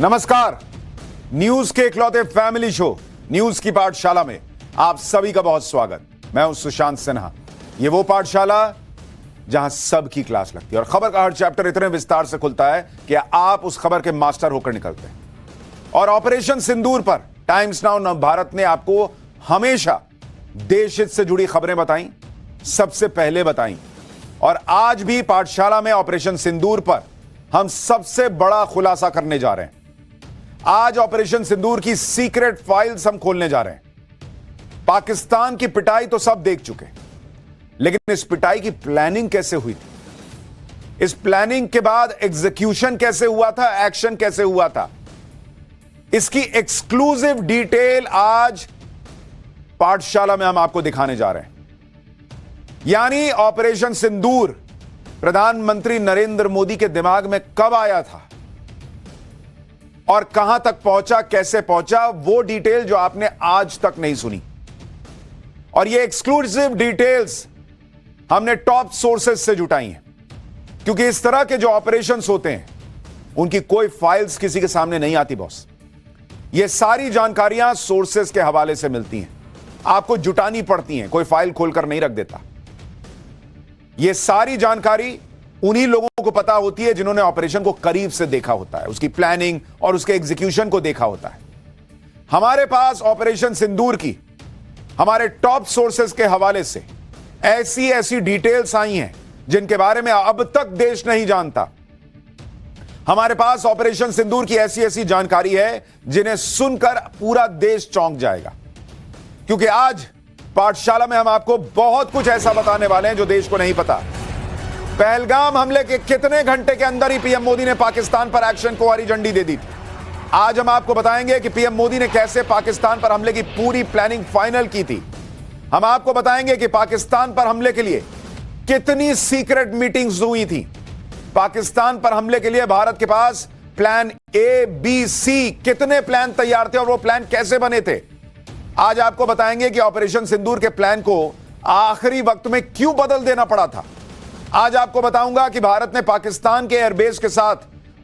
नमस्कार। न्यूज के इकलौते फैमिली शो न्यूज की पाठशाला में आप सभी का बहुत स्वागत। मैं हूं सुशांत सिन्हा। यह वो पाठशाला जहां सबकी क्लास लगती है और खबर का हर चैप्टर इतने विस्तार से खुलता है कि आप उस खबर के मास्टर होकर निकलते हैं। और ऑपरेशन सिंदूर पर टाइम्स नाउ नव भारत ने आपको हमेशा देश हित से जुड़ी खबरें बताई, सबसे पहले बताई। और आज भी पाठशाला में ऑपरेशन सिंदूर पर हम सबसे बड़ा खुलासा करने जा रहे हैं। आज ऑपरेशन सिंदूर की सीक्रेट फाइल्स हम खोलने जा रहे हैं। पाकिस्तान की पिटाई तो सब देख चुके, लेकिन इस पिटाई की प्लानिंग कैसे हुई थी, इस प्लानिंग के बाद एग्जीक्यूशन कैसे हुआ था, एक्शन कैसे हुआ था, इसकी एक्सक्लूसिव डिटेल आज पाठशाला में हम आपको दिखाने जा रहे हैं। यानी ऑपरेशन सिंदूर प्रधानमंत्री नरेंद्र मोदी के दिमाग में कब आया था और कहां तक पहुंचा, कैसे पहुंचा, वो डिटेल जो आपने आज तक नहीं सुनी। और ये एक्सक्लूसिव डिटेल्स हमने टॉप सोर्सेज से जुटाई हैं, क्योंकि इस तरह के जो ऑपरेशंस होते हैं उनकी कोई फाइल्स किसी के सामने नहीं आती बॉस। ये सारी जानकारियां सोर्सेज के हवाले से मिलती हैं, आपको जुटानी पड़ती हैं, कोई फाइल खोलकर नहीं रख देता। ये सारी जानकारी उन्हीं लोगों को पता होती है जिन्होंने ऑपरेशन को करीब से देखा होता है, उसकी प्लानिंग और उसके एग्जीक्यूशन को देखा होता है। हमारे पास ऑपरेशन सिंदूर की हमारे टॉप सोर्सेज के हवाले से ऐसी ऐसी डिटेल्स आई हैं जिनके बारे में अब तक देश नहीं जानता। हमारे पास ऑपरेशन सिंदूर की ऐसी ऐसी जानकारी है जिन्हें सुनकर पूरा देश चौंक जाएगा, क्योंकि आज पाठशाला में हम आपको बहुत कुछ ऐसा बताने वाले हैं जो देश को नहीं पता। पहलगाम हमले के कितने घंटे के अंदर ही पीएम मोदी ने पाकिस्तान पर एक्शन को हरी झंडी दे दी थी। आज हम आपको बताएंगे कि पीएम मोदी ने कैसे पाकिस्तान पर हमले की पूरी प्लानिंग फाइनल की थी। हम आपको बताएंगे कि पाकिस्तान पर हमले के लिए कितनी सीक्रेट मीटिंग्स हुई थी। पाकिस्तान पर हमले के लिए भारत के पास प्लान ए, बी, सी कितने प्लान तैयार थे और वो प्लान कैसे बने थे। आज आपको बताएंगे कि ऑपरेशन सिंदूर के प्लान को आखिरी वक्त में क्यों बदल देना पड़ा था। आज आपको बताऊंगा कि भारत ने पाकिस्तान के एयरबेस के साथ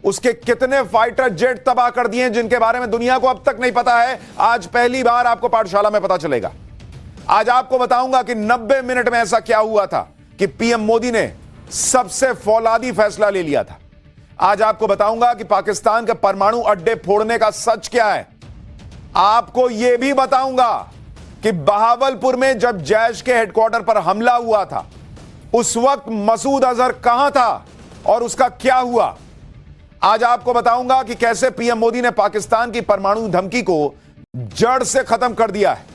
उसके कितने फाइटर जेट तबाह कर दिए जिनके बारे में दुनिया को अब तक नहीं पता है। आज पहली बार आपको पाठशाला में पता चलेगा। आज आपको बताऊंगा कि 90 मिनट में ऐसा क्या हुआ था कि पीएम मोदी ने सबसे फौलादी फैसला ले लिया था। आज आपको बताऊंगा कि पाकिस्तान के परमाणु अड्डे फोड़ने का सच क्या है। आपको यह भी बताऊंगा कि बहावलपुर में जब जैश के हेडक्वार्टर पर हमला हुआ था उस वक्त मसूद अजहर कहां था और उसका क्या हुआ। आज आपको बताऊंगा कि कैसे पीएम मोदी ने पाकिस्तान की परमाणु धमकी को जड़ से खत्म कर दिया है।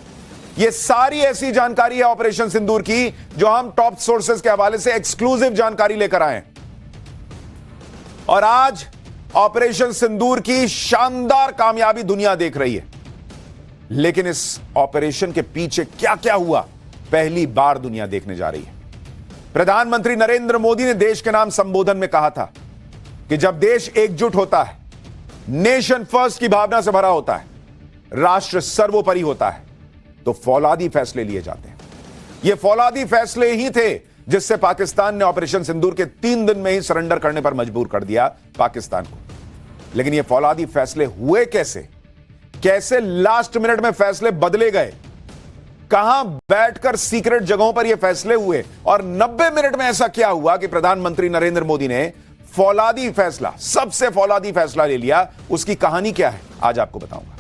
यह सारी ऐसी जानकारी है ऑपरेशन सिंदूर की जो हम टॉप सोर्सेज के हवाले से एक्सक्लूसिव जानकारी लेकर आए हैं। और आज ऑपरेशन सिंदूर की शानदार कामयाबी दुनिया देख रही है, लेकिन इस ऑपरेशन के पीछे क्या क्या हुआ पहली बार दुनिया देखने जा रही है। प्रधानमंत्री नरेंद्र मोदी ने देश के नाम संबोधन में कहा था कि जब देश एकजुट होता है, नेशन फर्स्ट की भावना से भरा होता है, राष्ट्र सर्वोपरि होता है, तो फौलादी फैसले लिए जाते हैं। ये फौलादी फैसले ही थे जिससे पाकिस्तान ने ऑपरेशन सिंदूर के 3 दिन में ही सरेंडर करने पर मजबूर कर दिया पाकिस्तान को। लेकिन ये फौलादी फैसले हुए कैसे, कैसे लास्ट मिनट में फैसले बदले गए, कहां बैठकर सीक्रेट जगहों पर यह फैसले हुए, और 90 मिनट में ऐसा क्या हुआ कि प्रधानमंत्री नरेंद्र मोदी ने फौलादी फैसला, सबसे फौलादी फैसला ले लिया। उसकी कहानी क्या है आज आपको बताऊंगा।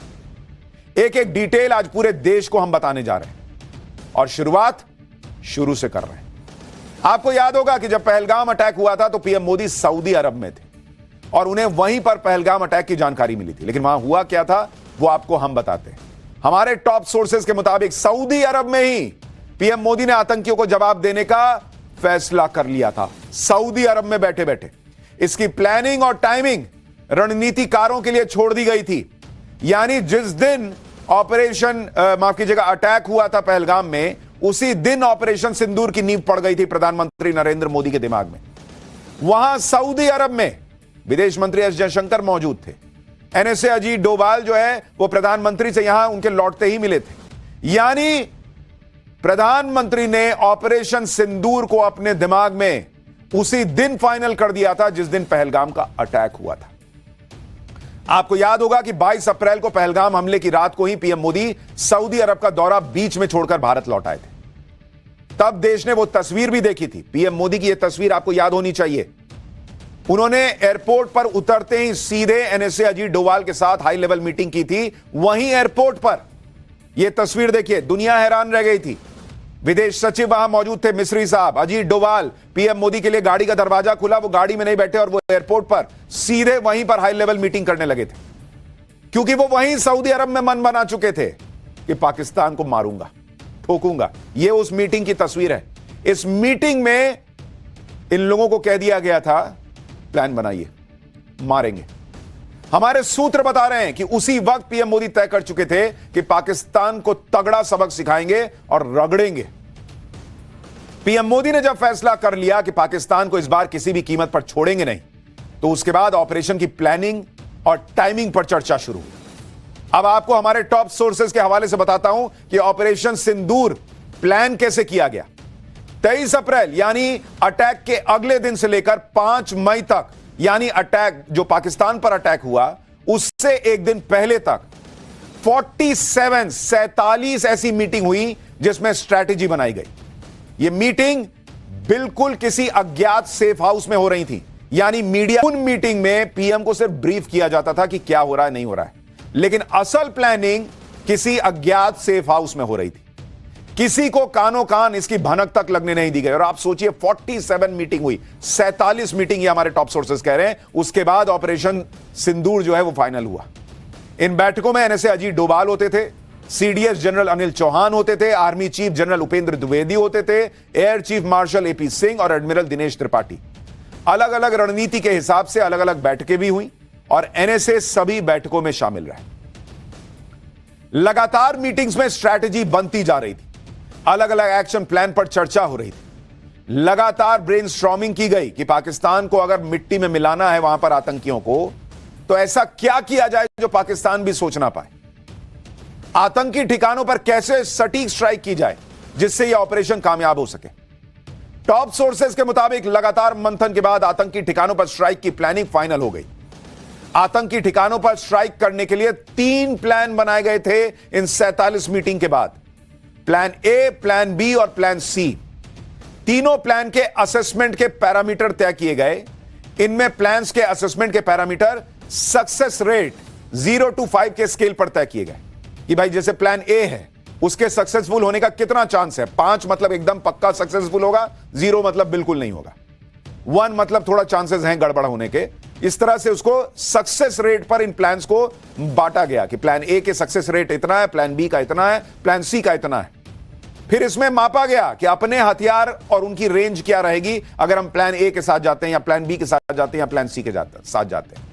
एक एक डिटेल आज पूरे देश को हम बताने जा रहे हैं और शुरुआत शुरू से कर रहे हैं। आपको याद होगा कि जब पहलगाम अटैक हुआ था तो पीएम मोदी सऊदी अरब में थे और उन्हें वहीं पर पहलगाम अटैक की जानकारी मिली थी। लेकिन वहां हुआ क्या था वो आपको हम बताते हैं। हमारे टॉप सोर्सेज के मुताबिक सऊदी अरब में ही पीएम मोदी ने आतंकियों को जवाब देने का फैसला कर लिया था। सऊदी अरब में बैठे बैठे इसकी प्लानिंग और टाइमिंग रणनीतिकारों के लिए छोड़ दी गई थी। यानी जिस दिन ऑपरेशन माफ कीजिएगा अटैक हुआ था पहलगाम में, उसी दिन ऑपरेशन सिंदूर की नींव पड़ गई थी प्रधानमंत्री नरेंद्र मोदी के दिमाग में। वहां सऊदी अरब में विदेश मंत्री एस जयशंकर मौजूद थे। एनएसए अजीत डोभाल जो है वो प्रधानमंत्री से यहां उनके लौटते ही मिले थे। यानी प्रधानमंत्री ने ऑपरेशन सिंदूर को अपने दिमाग में उसी दिन फाइनल कर दिया था जिस दिन पहलगाम का अटैक हुआ था। आपको याद होगा कि 22 अप्रैल को पहलगाम हमले की रात को ही पीएम मोदी सऊदी अरब का दौरा बीच में छोड़कर भारत लौट आए थे। तब देश ने वो तस्वीर भी देखी थी। पीएम मोदी की यह तस्वीर आपको याद होनी चाहिए। उन्होंने एयरपोर्ट पर उतरते ही सीधे एनएसए अजीत डोभाल के साथ हाई लेवल मीटिंग की थी। वहीं एयरपोर्ट पर यह तस्वीर देखिए, दुनिया हैरान रह गई थी। विदेश सचिव वहां मौजूद थे, मिस्री साहब, अजीत डोभाल। पीएम मोदी के लिए गाड़ी का दरवाजा खुला, वो गाड़ी में नहीं बैठे और वो एयरपोर्ट पर सीधे वहीं पर हाई लेवल मीटिंग करने लगे थे, क्योंकि वो वहीं सऊदी अरब में मन बना चुके थे कि पाकिस्तान को मारूंगा, ठोकूंगा। ये उस मीटिंग की तस्वीर है। इस मीटिंग में इन लोगों को कह दिया गया था, प्लान बनाइए, मारेंगे। हमारे सूत्र बता रहे हैं कि उसी वक्त पीएम मोदी तय कर चुके थे कि पाकिस्तान को तगड़ा सबक सिखाएंगे और रगड़ेंगे। पीएम मोदी ने जब फैसला कर लिया कि पाकिस्तान को इस बार किसी भी कीमत पर छोड़ेंगे नहीं, तो उसके बाद ऑपरेशन की प्लानिंग और टाइमिंग पर चर्चा शुरू हुई। अब आपको हमारे टॉप सोर्सेज के हवाले से बताता हूं कि ऑपरेशन सिंदूर प्लान कैसे किया गया। 23 अप्रैल यानी अटैक के अगले दिन से लेकर 5 मई तक, यानी अटैक जो पाकिस्तान पर अटैक हुआ उससे एक दिन पहले तक 47 ऐसी मीटिंग हुई जिसमें स्ट्रैटेजी बनाई गई। यह मीटिंग बिल्कुल किसी अज्ञात सेफ हाउस में हो रही थी, यानी मीडिया उन मीटिंग में पीएम को सिर्फ ब्रीफ किया जाता था कि क्या हो रहा है, नहीं हो रहा है, लेकिन असल प्लानिंग किसी अज्ञात सेफ हाउस में हो रही थी। किसी को कानो कान इसकी भनक तक लगने नहीं दी गई। और आप सोचिए 47 मीटिंग हुई, 47 मीटिंग, ये हमारे टॉप सोर्सेस कह रहे हैं। उसके बाद ऑपरेशन सिंदूर जो है वो फाइनल हुआ। इन बैठकों में एनएसए अजीत डोभाल होते थे, सीडीएस जनरल अनिल चौहान होते थे, army chief general Upendra Dwivedi होते थे, air chief marshal AP Singh और एडमिरल दिनेश त्रिपाठी। अलग अलग रणनीति के हिसाब से अलग अलग बैठकें भी हुई और एनएसए सभी बैठकों में शामिल रहे। लगातार मीटिंग्स में स्ट्रैटेजी बनती जा रही थी, अलग अलग एक्शन प्लान पर चर्चा हो रही थी, लगातार ब्रेनस्टॉर्मिंग की गई कि पाकिस्तान को अगर मिट्टी में मिलाना है वहां पर आतंकियों को, तो ऐसा क्या किया जाए जो पाकिस्तान भी सोच ना पाए। आतंकी ठिकानों पर कैसे सटीक स्ट्राइक की जाए जिससे यह ऑपरेशन कामयाब हो सके। टॉप सोर्सेज के मुताबिक लगातार मंथन के बाद आतंकी ठिकानों पर स्ट्राइक की प्लानिंग फाइनल हो गई। आतंकी ठिकानों पर स्ट्राइक करने के लिए 3 प्लान बनाए गए थे इन 47 मीटिंग के बाद। प्लान ए, प्लान बी और प्लान सी। तीनों प्लान के असेसमेंट के पैरामीटर तय किए गए। इनमें प्लान्स के असेसमेंट के पैरामीटर सक्सेस रेट 0 to 5 के स्केल पर तय किए गए कि भाई जैसे प्लान ए है उसके सक्सेसफुल होने का कितना चांस है। 5 मतलब एकदम पक्का सक्सेसफुल होगा, 0 मतलब बिल्कुल नहीं होगा, 1 मतलब थोड़ा चांसेस हैं गड़बड़ होने के। इस तरह से उसको सक्सेस रेट पर इन प्लान्स को बांटा गया कि प्लान ए के सक्सेस रेट इतना है, प्लान बी का इतना है, प्लान सी का इतना है। फिर इसमें मापा गया कि अपने हथियार और उनकी रेंज क्या रहेगी अगर हम प्लान ए के साथ जाते हैं या प्लान बी के साथ जाते हैं या प्लान सी के साथ जाते हैं।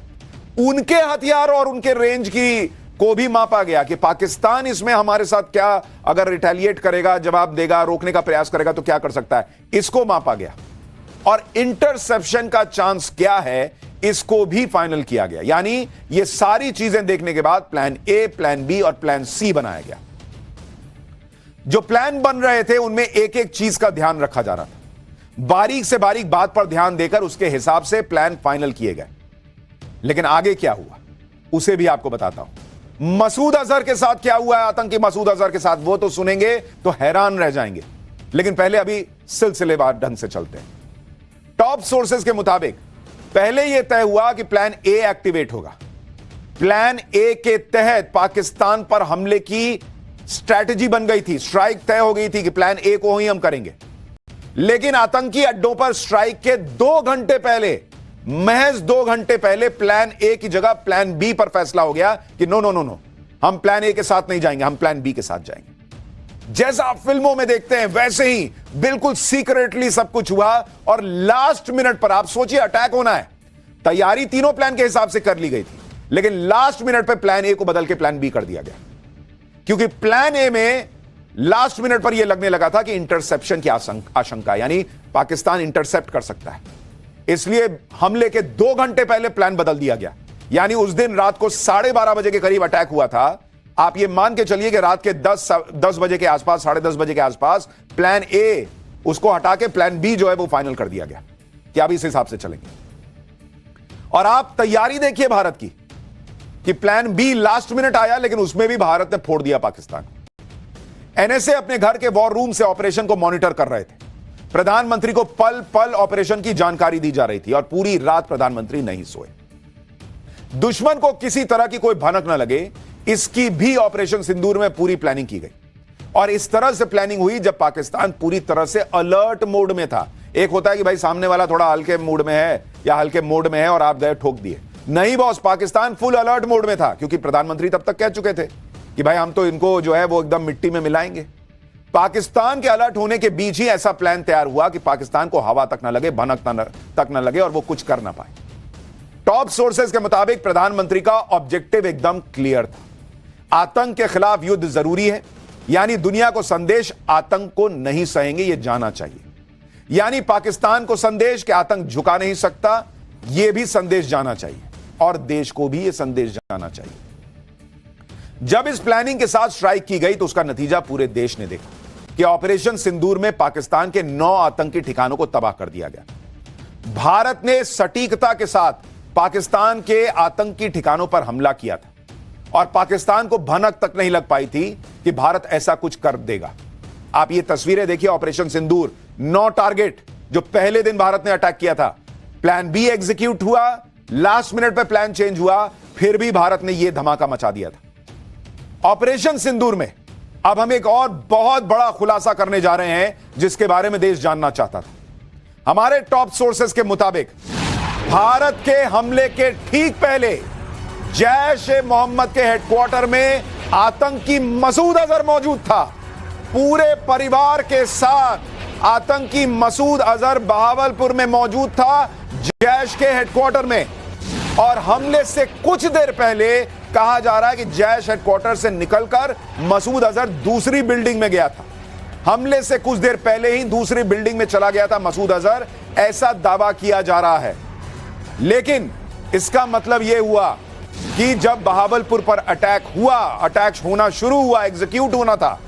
उनके हथियार और उनके रेंज की को भी मापा गया कि पाकिस्तान इसमें हमारे साथ क्या अगर रिटेलिएट करेगा, जवाब देगा, रोकने का प्रयास करेगा तो क्या कर सकता है, इसको मापा गया। और इंटरसेप्शन का चांस क्या है इसको भी फाइनल किया गया। यानी ये सारी चीजें देखने के बाद प्लान ए, प्लान बी और प्लान सी बनाया गया। जो प्लान बन रहे थे उनमें एक एक चीज का ध्यान रखा जा रहा था, बारीक से बारीक बात पर ध्यान देकर उसके हिसाब से प्लान फाइनल किए गए। लेकिन आगे क्या हुआ उसे भी आपको बताता हूं। मसूद अजहर के साथ क्या हुआ है, आतंकी मसूद अजहर के साथ, वो तो सुनेंगे तो हैरान रह जाएंगे। लेकिन पहले अभी सिलसिलेवार ढंग से चलते हैं। टॉप सोर्सेज के मुताबिक पहले यह तय हुआ कि प्लान ए एक्टिवेट होगा। प्लान ए के तहत पाकिस्तान पर हमले की स्ट्रैटेजी बन गई थी, स्ट्राइक तय हो गई थी कि प्लान ए को ही हम करेंगे। लेकिन आतंकी अड्डों पर स्ट्राइक के 2 घंटे पहले, महज 2 घंटे पहले प्लान ए की जगह प्लान बी पर फैसला हो गया कि नो नो नो नो, हम प्लान ए के साथ नहीं जाएंगे, हम प्लान बी के साथ जाएंगे। जैसा आप फिल्मों में देखते हैं वैसे ही बिल्कुल सीक्रेटली सब कुछ हुआ। और लास्ट मिनट पर, आप सोचिए अटैक होना है, तैयारी तीनों प्लान के हिसाब से कर ली गई थी, लेकिन लास्ट मिनट पर प्लान ए को बदल के प्लान बी कर दिया गया, क्योंकि प्लान ए में लास्ट मिनट पर यह लगने लगा था कि इंटरसेप्शन की आशंका, यानी पाकिस्तान इंटरसेप्ट कर सकता है। इसलिए हमले के 2 घंटे पहले प्लान बदल दिया गया। यानी उस दिन रात को 12:30 बजे के करीब अटैक हुआ था। आप ये मान के चलिए कि रात के 10 बजे के आसपास, 10:30 बजे के आसपास प्लान ए उसको हटा के प्लान बी जो है वो फाइनल कर दिया गया कि आप इस हिसाब से चलेंगे। और आप तैयारी देखिए भारत की, कि प्लान बी लास्ट मिनट आया, लेकिन उसमें भी भारत ने फोड़ दिया पाकिस्तान। एनएसए अपने घर के वॉर रूम से ऑपरेशन को मॉनिटर कर रहे थे। प्रधानमंत्री को पल पल ऑपरेशन की जानकारी दी जा रही थी और पूरी रात प्रधानमंत्री नहीं सोए। दुश्मन को किसी तरह की कोई भनक न लगे, इसकी भी ऑपरेशन सिंदूर में पूरी प्लानिंग की गई। और इस तरह से प्लानिंग हुई जब पाकिस्तान पूरी तरह से अलर्ट मोड में था। एक होता है कि भाई सामने वाला थोड़ा हल्के मूड में है या हल्के मोड में है और आप गए ठोक दिए। नहीं boss, Pakistan full alert mode में था, क्योंकि प्रधानमंत्री तब तक कह चुके थे कि भाई हम तो इनको जो है वो एकदम मिट्टी में मिलाएंगे। पाकिस्तान के अलर्ट होने के बीच ही ऐसा प्लान तैयार हुआ कि पाकिस्तान को हवा तक न लगे, भनक तक न लगे और वो कुछ कर ना पाए। टॉप सोर्सेज के मुताबिक प्रधानमंत्री का ऑब्जेक्टिव एकदम क्लियर था। आतंक के खिलाफ युद्ध जरूरी है, यानी दुनिया को संदेश आतंक को नहीं सहेंगे, यह जाना चाहिए। यानी पाकिस्तान को संदेश कि आतंक झुका नहीं सकता, यह भी संदेश जाना चाहिए और देश को भी यह संदेश जाना चाहिए। जब इस प्लानिंग के साथ स्ट्राइक की गई तो उसका नतीजा पूरे देश ने देखा कि ऑपरेशन सिंदूर में पाकिस्तान के 9 आतंकी ठिकानों को तबाह कर दिया गया। भारत ने सटीकता के साथ पाकिस्तान के आतंकी ठिकानों पर हमला किया था और पाकिस्तान को भनक तक नहीं लग पाई थी कि भारत ऐसा कुछ कर देगा। आप ये तस्वीरें देखिए, ऑपरेशन सिंदूर, 9 टारगेट जो पहले दिन भारत ने अटैक किया था। प्लान बी एग्जीक्यूट हुआ, लास्ट मिनट पे प्लान चेंज हुआ, फिर भी भारत ने यह धमाका मचा दिया था। ऑपरेशन सिंदूर में अब हम एक और बहुत बड़ा खुलासा करने जा रहे हैं, जिसके बारे में देश जानना चाहता था। हमारे टॉप सोर्सेस के मुताबिक भारत के हमले के ठीक पहले जैश-ए-मोहम्मद के हेडक्वार्टर में आतंकी मसूद अजहर मौजूद था। पूरे परिवार के साथ आतंकी मसूद अजहर बहावलपुर में मौजूद था, जैश के हेडक्वार्टर में। और हमले से कुछ देर पहले कहा जा रहा है कि जैश हेडक्वार्टर से निकलकर मसूद अजहर दूसरी बिल्डिंग में गया था। हमले से कुछ देर पहले ही दूसरी बिल्डिंग में चला गया था मसूद अजहर, ऐसा दावा किया जा रहा है। लेकिन इसका मतलब यह हुआ कि जब बहावलपुर पर अटैक होना शुरू हुआ, एग्जीक्यूट होना था,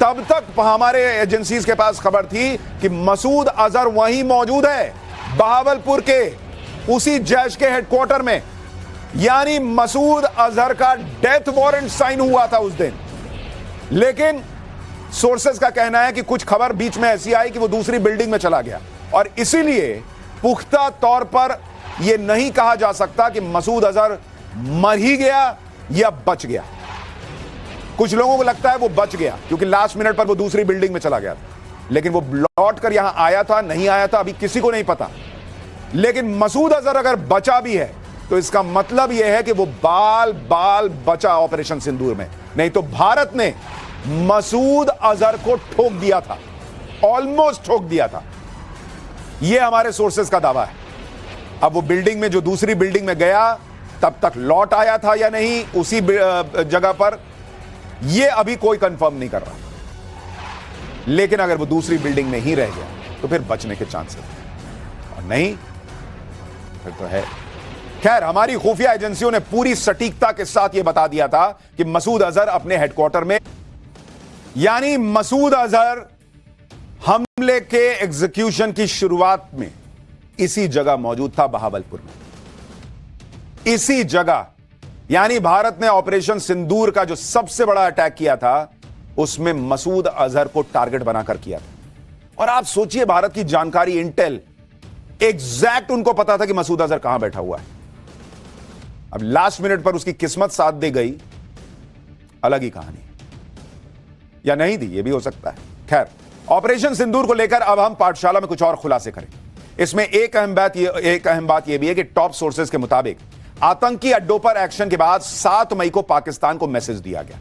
तब तक हमारे एजेंसीज के पास खबर थी कि मसूद अजहर वहीं मौजूद है, बहावलपुर के उसी जैश के हेडक्वार्टर में। यानी मसूद अजहर का डेथ वारंट साइन हुआ था उस दिन। लेकिन सोर्सेस का कहना है कि कुछ खबर बीच में ऐसी आई कि वो दूसरी बिल्डिंग में चला गया और इसीलिए पुख्ता तौर पर यह नहीं कहा जा सकता कि मसूद अजहर मर ही गया या बच गया। कुछ लोगों को लगता है वो बच गया क्योंकि लास्ट मिनट पर वो दूसरी बिल्डिंग में चला गया था, लेकिन वो लौट कर यहां आया था नहीं आया था अभी किसी को नहीं पता। लेकिन मसूद अजहर अगर बचा भी है तो इसका मतलब यह है कि वो बाल बाल बचा ऑपरेशन सिंदूर में, नहीं तो भारत ने मसूद अजहर को ठोक दिया था, ऑलमोस्ट ठोक दिया था। यह हमारे सोर्सेस का दावा है। अब वो बिल्डिंग में, जो दूसरी बिल्डिंग में गया, तब तक लौट आया था या नहीं उसी जगह पर, यह अभी कोई कंफर्म नहीं कर रहा। लेकिन अगर वो दूसरी बिल्डिंग में ही रह गया तो फिर बचने के चांसेस हैं, और नहीं फिर तो है। खैर, हमारी खुफिया एजेंसियों ने पूरी सटीकता के साथ यह बता दिया था कि मसूद अजहर अपने हेडक्वार्टर में, यानी मसूद अजहर हमले के एग्जीक्यूशन की शुरुआत में इसी जगह मौजूद था, बहावलपुर में, इसी जगह। यानी भारत ने ऑपरेशन सिंदूर का जो सबसे बड़ा अटैक किया था उसमें मसूद अजहर को टारगेट बनाकर किया था। और आप सोचिए, भारत की जानकारी, इंटेल, एग्जैक्ट उनको पता था कि मसूद अजहर कहां बैठा हुआ है। अब लास्ट मिनट पर उसकी किस्मत साथ दे गई, अलग ही कहानी, या नहीं दी, यह भी हो सकता है। खैर, ऑपरेशन सिंदूर को लेकर अब हम पाठशाला में कुछ और खुलासे करें। इसमें एक अहम बात यह भी है कि टॉप सोर्सेज के मुताबिक आतंकी अड्डों पर एक्शन के बाद 7 मई को पाकिस्तान को मैसेज दिया गया।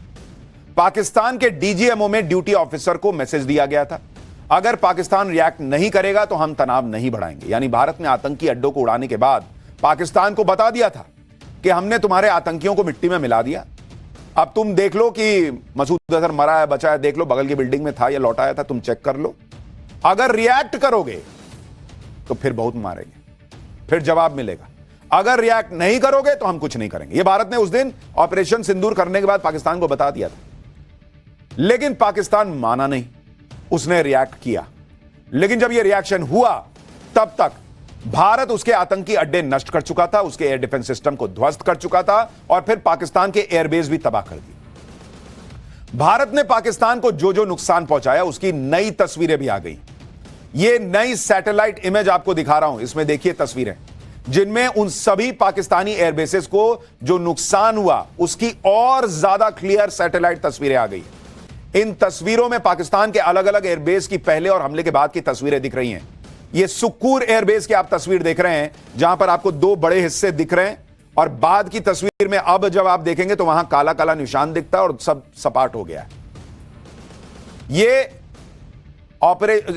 पाकिस्तान के डीजीएमओ में ड्यूटी ऑफिसर को मैसेज दिया गया था, अगर पाकिस्तान रिएक्ट नहीं करेगा तो हम तनाव नहीं बढ़ाएंगे। यानी भारत ने आतंकी अड्डों को उड़ाने के बाद पाकिस्तान को बता दिया था कि हमने तुम्हारे आतंकियों को मिट्टी में मिला दिया, अब तुम देख लो कि मसूद अजहर मरा है, बचा है, देख लो बगल की बिल्डिंग में था या लौट आया था, तुम चेक कर लो। अगर रिएक्ट करोगे तो फिर बहुत मारेंगे, फिर जवाब मिलेगा। अगर रिएक्ट नहीं करोगे तो हम कुछ नहीं करेंगे। यह भारत ने उस दिन ऑपरेशन सिंदूर करने के बाद पाकिस्तान को बता दिया था। लेकिन पाकिस्तान माना नहीं, उसने रिएक्ट किया। लेकिन जब यह रिएक्शन हुआ तब तक भारत उसके आतंकी अड्डे नष्ट कर चुका था, उसके एयर डिफेंस सिस्टम को ध्वस्त कर चुका था और फिर पाकिस्तान के एयरबेस भी तबाह कर दिए। भारत ने पाकिस्तान को जो जो नुकसान पहुंचाया उसकी नई तस्वीरें भी आ गई। ये नई सैटेलाइट इमेज आपको दिखा रहा हूं, इसमें देखिए तस्वीरें जिनमें उन सभी पाकिस्तानी एयरबेसेस को जो नुकसान हुआ उसकी और ज्यादा क्लियर सैटेलाइट तस्वीरें आ गई। इन तस्वीरों में पाकिस्तान के अलग अलग एयरबेस की पहले और हमले के बाद की तस्वीरें दिख रही हैं। ये सुक्कूर एयरबेस की आप तस्वीर देख रहे हैं जहां पर आपको दो बड़े हिस्से दिख रहे हैं और बाद की तस्वीर में अब जब आप देखेंगे तो वहां काला काला निशान दिखता है और सब सपाट हो गया है।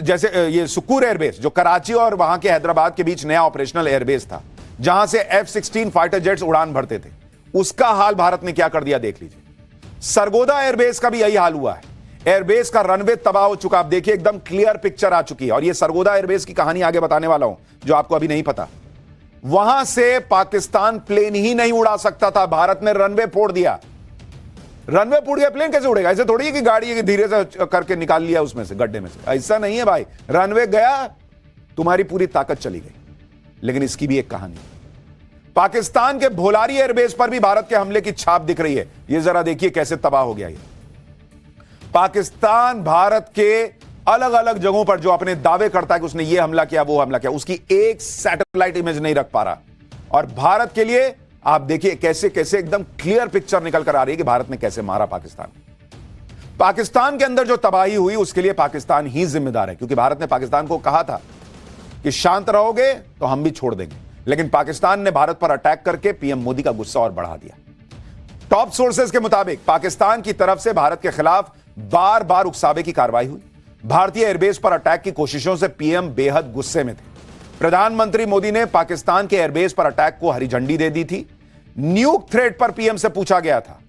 जैसे ये सुक्कूर एयरबेस जो कराची और वहां के हैदराबाद के बीच नया ऑपरेशनल एयरबेस था जहां से F-16 फाइटर जेट्स उड़ान भरते थे, उसका हाल भारत ने क्या कर दिया देख लीजिए। सरगोदा एयरबेस का भी यही हाल हुआ है। एयरबेस का रनवे तबाह हो चुका, आप देखिए एकदम क्लियर पिक्चर आ चुकी है। और ये सरगोदा एयरबेस की कहानी आगे बताने वाला हूं जो आपको अभी नहीं पता। वहां से पाकिस्तान प्लेन ही नहीं उड़ा सकता था, भारत ने रनवे फोड़ दिया। रनवे फूट गया, प्लेन कैसे उड़ेगा? ऐसे थोड़ी है कि गाड़ी धीरे से करके निकाल लिया उसमें से, गड्ढे में से, ऐसा नहीं है भाई। रनवे गया, तुम्हारी पूरी ताकत चली गई। लेकिन इसकी भी एक कहानी, पाकिस्तान के भोलारी एयरबेस पर भी भारत के हमले की छाप दिख रही है। ये जरा देखिए कैसे तबाह हो गया ये। पाकिस्तान भारत के अलग अलग जगहों पर जो अपने दावे करता है कि उसने ये हमला किया वो हमला किया, उसकी एक सैटेलाइट इमेज नहीं रख पा रहा। और भारत के लिए आप देखिए कैसे कैसे एकदम क्लियर पिक्चर निकल कर आ रही है कि भारत ने कैसे मारा पाकिस्तान। पाकिस्तान के अंदर जो तबाही हुई उसके लिए पाकिस्तान ही जिम्मेदार है, क्योंकि भारत ने पाकिस्तान को कहा था कि शांत रहोगे तो हम भी छोड़ देंगे। लेकिन पाकिस्तान ने भारत पर अटैक करके पीएम मोदी का गुस्सा और बढ़ा दिया। टॉप सोर्सेज के मुताबिक पाकिस्तान की तरफ से भारत के खिलाफ बार बार उकसावे की कार्रवाई हुई। भारतीय एयरबेस पर अटैक की कोशिशों से पीएम बेहद गुस्से में थे। प्रधानमंत्री मोदी ने पाकिस्तान के एयरबेस पर अटैक को हरी झंडी दे दी थी। न्यूक थ्रेट पर पीएम से पूछा गया था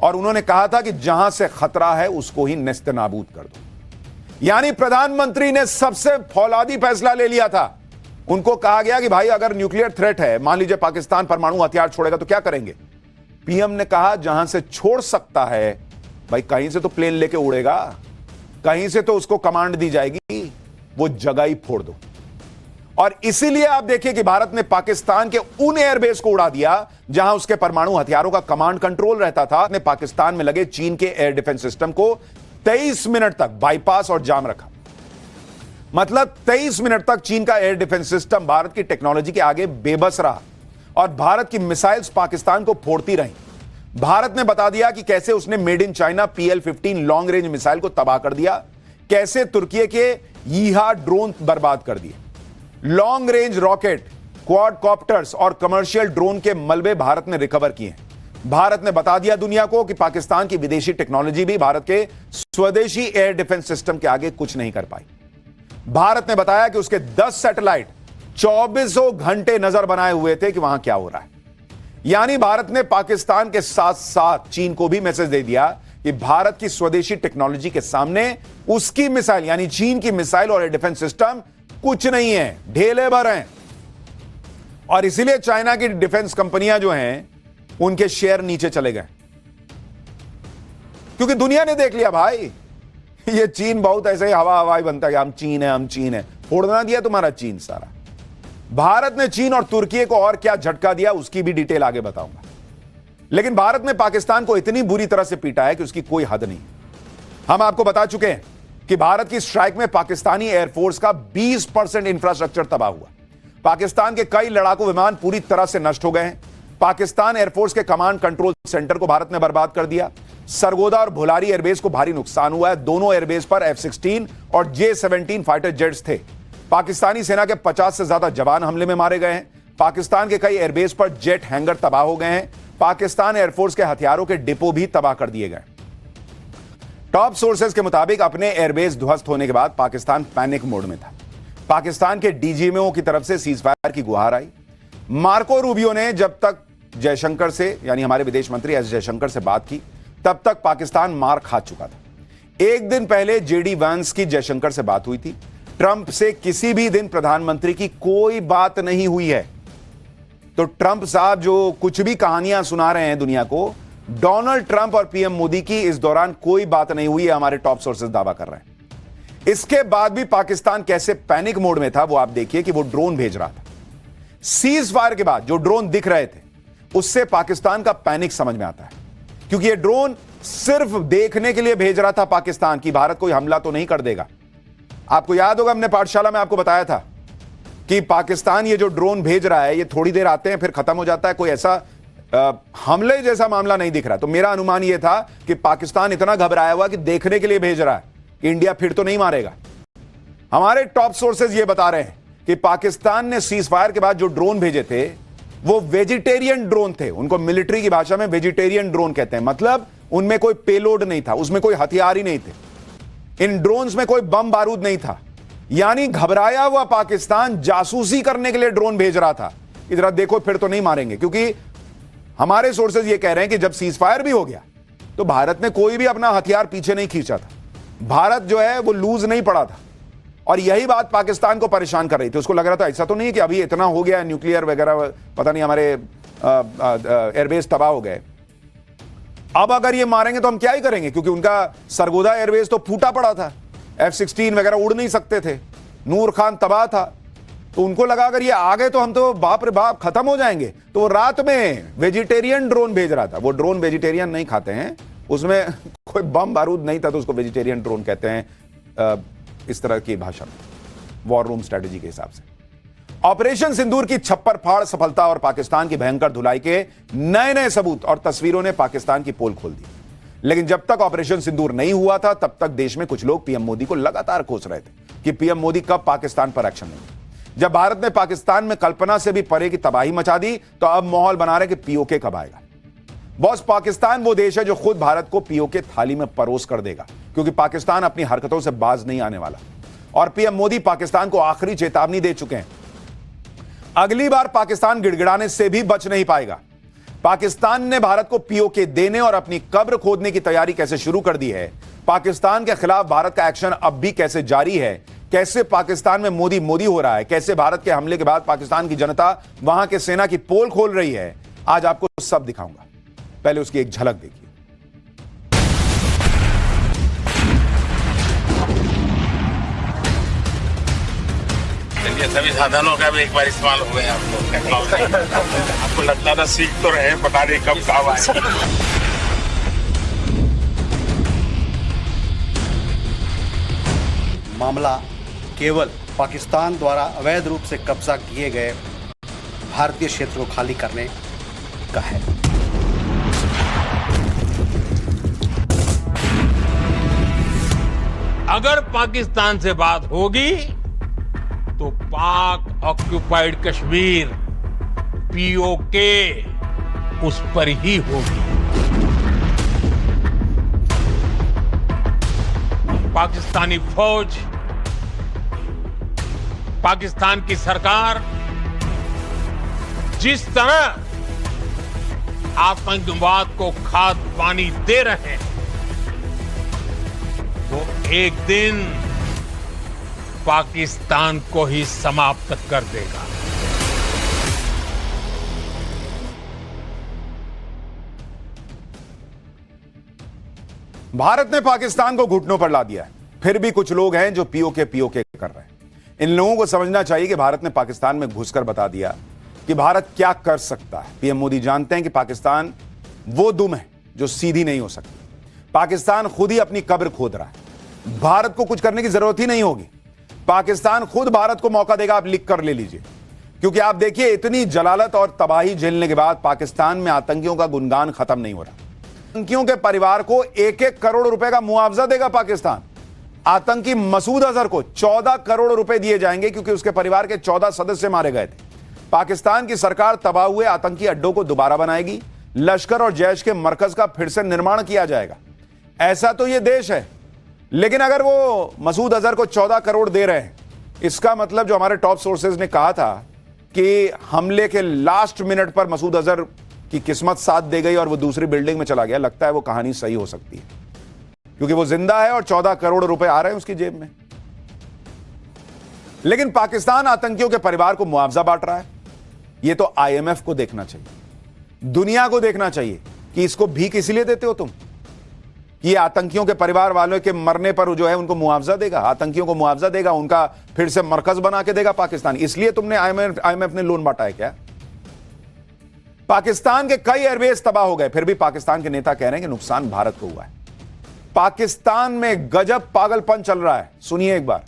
और उन्होंने कहा था कि जहां से खतरा है उसको ही नेस्तनाबूद कर दो। यानी प्रधानमंत्री ने सबसे फौलादी फैसला ले लिया था। उनको कहा गया कि भाई अगर न्यूक्लियर थ्रेट है, मान लीजिए पाकिस्तान परमाणु हथियार छोड़ेगा तो क्या करेंगे? पीएम ने कहा जहां से छोड़ सकता है भाई, कहीं से तो प्लेन लेके उड़ेगा, कहीं से तो उसको कमांड दी जाएगी, वो जगह ही फोड़ दो। और इसीलिए आप देखिए कि भारत ने पाकिस्तान के उन एयरबेस को उड़ा दिया जहां उसके परमाणु हथियारों का कमांड कंट्रोल रहता था। ने पाकिस्तान में लगे चीन के एयर डिफेंस सिस्टम को 23 मिनट तक बाईपास और जाम रखा। मतलब 23 मिनट तक चीन का एयर डिफेंस सिस्टम भारत की टेक्नोलॉजी के आगे बेबस रहा और भारत की मिसाइल्स पाकिस्तान को फोड़ती रहीं। भारत ने बता दिया कि कैसे उसने made in China PL-15 long range missile को तबाह कर दिया, कैसे तुर्की के यीहा ड्रोन बर्बाद कर दिए। Long range rocket, quad copters और कमर्शियल ड्रोन के मलबे भारत ने रिकवर किए। भारत ने बता दिया दुनिया को कि पाकिस्तान की विदेशी टेक्नोलॉजी भी भारत के स्वदेशी एयर डिफेंस सिस्टम के आगे कुछ नहीं कर पाई। भारत ने बताया कि उसके 10 सैटेलाइट 24 घंटे नजर बनाए हुए थे कि वहां क्या हो रहा है। यानी भारत ने पाकिस्तान के साथ साथ चीन को भी मैसेज दे दिया कि भारत की स्वदेशी टेक्नोलॉजी के सामने उसकी मिसाइल यानी चीन की मिसाइल और एयर डिफेंस सिस्टम कुछ नहीं है, ढेले भर हैं। और इसीलिए चाइना की डिफेंस कंपनियां जो हैं उनके शेयर नीचे चले गए, क्योंकि दुनिया ने देख लिया भाई ये चीन बहुत ऐसे हवा हवाई बनता है, हम चीन है, फोड़ना दिया तुम्हारा चीन सारा। भारत ने चीन और तुर्की को और क्या झटका दिया उसकी भी डिटेल आगे बताऊंगा। लेकिन भारत ने पाकिस्तान को इतनी बुरी तरह से पीटा है कि उसकी कोई हद नहीं। हम आपको बता चुके हैं कि भारत की स्ट्राइक में पाकिस्तानी एयरफोर्स का 20% इंफ्रास्ट्रक्चर तबाह हुआ। पाकिस्तान के कई लड़ाकू विमान पूरी तरह से नष्ट हो गए हैं। पाकिस्तान एयरफोर्स के कमांड कंट्रोल सेंटर को भारत ने बर्बाद कर दिया। सरगोदा और भोलारी एयरबेस को भारी नुकसान हुआ है। दोनों एयरबेस पर F-16 और J-17 फाइटर जेट्स थे। पाकिस्तानी सेना के 50 से ज्यादा जवान हमले में मारे गए हैं। पाकिस्तान के कई एयरबेस पर जेट हैंगर तबाह हो गए हैं। पाकिस्तान एयरफोर्स के हथियारों के डिपो भी तबाह कर दिए गए। टॉप सोर्सेज के मुताबिक अपने एयरबेस ध्वस्त होने के बाद पाकिस्तान पैनिक मोड में था। पाकिस्तान के DGMO की तरफ से सीजफायर की गुहार आई। मार्को रूबियो ने जब तक जयशंकर से यानी हमारे विदेश मंत्री एस जयशंकर से बात की तब तक पाकिस्तान मार खा चुका था। एक दिन पहले JD वांस की जयशंकर से बात हुई थी। ट्रंप से किसी भी दिन प्रधानमंत्री की कोई बात नहीं हुई है। तो ट्रंप साहब जो कुछ भी कहानियां सुना रहे हैं दुनिया को, डोनाल्ड ट्रंप और पीएम मोदी की इस दौरान कोई बात नहीं हुई है, हमारे टॉप सोर्सेज दावा कर रहे हैं। इसके बाद भी पाकिस्तान कैसे पैनिक मोड में था वो आप देखिए कि वो ड्रोन भेज रहा था। सीज फायर के बाद जो ड्रोन दिख रहे थे उससे पाकिस्तान का पैनिक समझ में आता है, क्योंकि ये ड्रोन सिर्फ देखने के लिए भेज रहा था पाकिस्तान की भारत कोई हमला तो नहीं कर देगा। आपको याद होगा हमने पाठशाला में आपको बताया था कि पाकिस्तान ये जो ड्रोन भेज रहा है ये थोड़ी देर आते हैं फिर खत्म हो जाता है, कोई ऐसा हमले जैसा मामला नहीं दिख रहा। तो मेरा अनुमान यह था कि पाकिस्तान इतना घबराया हुआ कि देखने के लिए भेज रहा है कि इंडिया फिर तो नहीं मारेगा। हमारे टॉप सोर्सेज ये बता रहे हैं कि पाकिस्तान ने सीज फायर के बाद जो ड्रोन भेजे थे वो वेजिटेरियन ड्रोन थे। उनको मिलिट्री की भाषा में वेजिटेरियन ड्रोन कहते हैं, मतलब उनमें कोई पेलोड नहीं था, उसमें कोई हथियार ही नहीं थे, इन ड्रोन्स में कोई बम बारूद नहीं था। यानी घबराया हुआ पाकिस्तान जासूसी करने के लिए ड्रोन भेज रहा था, इधर देखो फिर तो नहीं मारेंगे। क्योंकि हमारे सोर्सेज ये कह रहे हैं कि जब सीज फायर भी हो गया तो भारत ने कोई भी अपना हथियार पीछे नहीं खींचा था, भारत जो है वो लूज नहीं पड़ा था। और यही बात पाकिस्तान को परेशान कर रही थी। उसको लग रहा था ऐसा तो नहीं है कि अभी इतना हो गया न्यूक्लियर वगैरह, पता नहीं हमारे एयरबेस तबाह हो गए, अब अगर ये मारेंगे तो हम क्या ही करेंगे, क्योंकि उनका सरगोदा एयरबेस तो फूटा पड़ा था, F-16 वगैरह उड़ नहीं सकते थे, नूर खान तबाह था। तो उनको लगा अगर ये आ गए तो हम तो बाप रे बाप खत्म हो जाएंगे। तो वो रात में वेजिटेरियन ड्रोन भेज रहा था। वो ड्रोन वेजिटेरियन नहीं खाते हैं, उसमें कोई बम बारूद नहीं था, तो उसको वेजिटेरियन ड्रोन कहते हैं इस तरह की भाषा में, वॉर रूम स्ट्रेटेजी के हिसाब से। ऑपरेशन सिंदूर की छप्पर फाड़ सफलता और पाकिस्तान की भयंकर धुलाई के नए नए सबूत और तस्वीरों ने पाकिस्तान की पोल खोल दी। लेकिन जब तक ऑपरेशन सिंदूर नहीं हुआ था तब तक देश में कुछ लोग पीएम मोदी को लगातार कोस रहे थे कि पीएम मोदी कब पाकिस्तान पर एक्शन लेंगे। जब भारत ने पाकिस्तान में कल्पना से भी परे की तबाही मचा दी तो अब माहौल बना रहे कि पीओके कब आएगा। बॉस, पाकिस्तान वो देश है जो खुद भारत को पीओके थाली में परोस कर देगा, क्योंकि पाकिस्तान अपनी हरकतों से बाज नहीं आने वाला। और पीएम मोदी पाकिस्तान को आखिरी चेतावनी दे चुके हैं, अगली बार पाकिस्तान गिड़गिड़ाने से भी बच नहीं पाएगा। पाकिस्तान ने भारत को पीओके देने और अपनी कब्र खोदने की तैयारी कैसे शुरू कर दी है, पाकिस्तान के खिलाफ भारत का एक्शन अब भी कैसे जारी है, कैसे पाकिस्तान में मोदी मोदी हो रहा है, कैसे भारत के हमले के बाद पाकिस्तान की जनता वहां के सेना की पोल खोल रही है, आज आपको सब दिखाऊंगा। पहले उसकी एक झलक देखिए। सभी साधनों का भी एक बार इस्तेमाल हो गया आपको लगता था सीख तो रहे, पता नहीं कब काम आए। मामला केवल पाकिस्तान द्वारा अवैध रूप से कब्जा किए गए भारतीय क्षेत्र को खाली करने का है। अगर पाकिस्तान से बात होगी तो पाक ऑक्युपाइड कश्मीर पीओके उस पर ही होगी। पाकिस्तानी फौज, पाकिस्तान की सरकार जिस तरह आतंकवाद को खाद पानी दे रहे हैं, वो एक दिन पाकिस्तान को ही समाप्त कर देगा। भारत ने पाकिस्तान को घुटनों पर ला दिया है, फिर भी कुछ लोग हैं जो पीओके कर रहे हैं। इन लोगों को समझना चाहिए कि भारत ने पाकिस्तान में घुसकर बता दिया कि भारत क्या कर सकता है। पीएम मोदी जानते हैं कि पाकिस्तान वो दुम है जो सीधी नहीं हो सकती। पाकिस्तान खुद ही अपनी कब्र खोद रहा है, भारत को कुछ करने की जरूरत ही नहीं होगी। पाकिस्तान खुद भारत को मौका देगा, आप लिख कर ले लीजिए। क्योंकि आप देखिए, इतनी जलालत और तबाही झेलने के बाद पाकिस्तान में आतंकियों का गुणगान खत्म नहीं हो रहा। आतंकियों के परिवार को 1-1 करोड़ रुपए का मुआवजा देगा पाकिस्तान। आतंकी मसूद अजहर को 14 करोड़ रुपए दिए जाएंगे क्योंकि उसके परिवार के 14 सदस्य मारे गए थे। पाकिस्तान की सरकार तबाह हुए आतंकी अड्डों को दोबारा बनाएगी, लश्कर और जैश के मरकज का फिर से निर्माण किया जाएगा। ऐसा तो यह देश है। लेकिन अगर वो मसूद अजहर को 14 करोड़ दे रहे हैं, इसका मतलब जो हमारे टॉप सोर्सेज ने कहा था कि हमले के लास्ट मिनट पर मसूद अजहर की किस्मत साथ दे गई और वो दूसरी बिल्डिंग में चला गया, लगता है वो कहानी सही हो सकती है, क्योंकि वो जिंदा है और 14 करोड़ रुपए आ रहे हैं उसकी जेब में। लेकिन पाकिस्तान आतंकियों के परिवार को मुआवजा बांट रहा है। यह तो IMF को देखना चाहिए, दुनिया को देखना चाहिए कि इसको भीख इसलिए देते हो तुम कि ये आतंकियों के परिवार वालों के मरने पर जो है उनको मुआवजा देगा, आतंकियों को मुआवजा देगा, उनका फिर से मरकज बना के देगा पाकिस्तान। इसलिए तुमने आईएमएफ ने लोन बांटा है क्या? पाकिस्तान के कई एयरबेस तबाह हो गए, फिर भी पाकिस्तान के नेता कह रहे हैं कि नुकसान भारत को हुआ है। पाकिस्तान में गजब पागलपन चल रहा है, सुनिए एक बार।